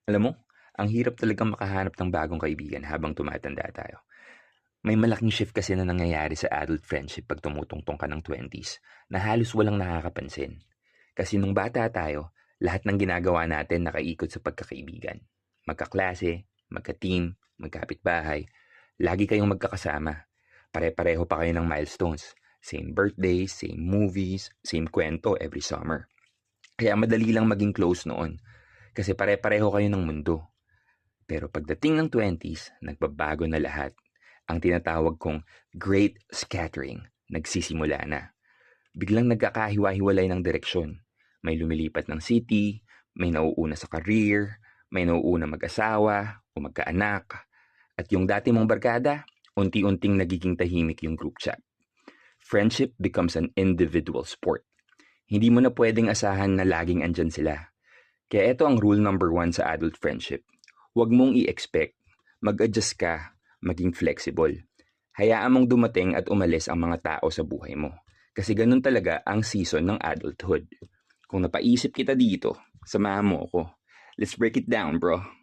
Alam mo, ang hirap talagang makahanap ng bagong kaibigan habang tumatanda tayo. May malaking shift kasi na nangyayari sa adult friendship pag tumutungtong ka ng 20s na halos walang nakakapansin. Kasi nung bata tayo, lahat ng ginagawa natin nakaikot sa pagkakaibigan. Magkaklase, magka-team, magkapitbahay, lagi kayong magkakasama. Pare-pareho pa kayo ng milestones. Same birthdays, same movies, same kwento every summer. Kaya madali lang maging close noon kasi pare-pareho kayo ng mundo. Pero pagdating ng 20s, nagbabago na lahat. Ang tinatawag kong Great Scattering, nagsisimula na. Biglang nagkakahiwa-hiwalay ng direksyon. May lumilipat ng city, may nauuna sa career, may nauuna mag-asawa o magkaanak. At yung dati mong barkada, unti-unting nagiging tahimik yung group chat. Friendship becomes an individual sport. Hindi mo na pwedeng asahan na laging andyan sila. Kaya ito ang rule number 1 sa adult friendship. Huwag mong i-expect. Mag-adjust ka, maging flexible. Hayaan mong dumating at umalis ang mga tao sa buhay mo. Kasi ganun talaga ang season ng adulthood. Kung napaisip kita dito, samahan mo ako. Let's break it down, bro.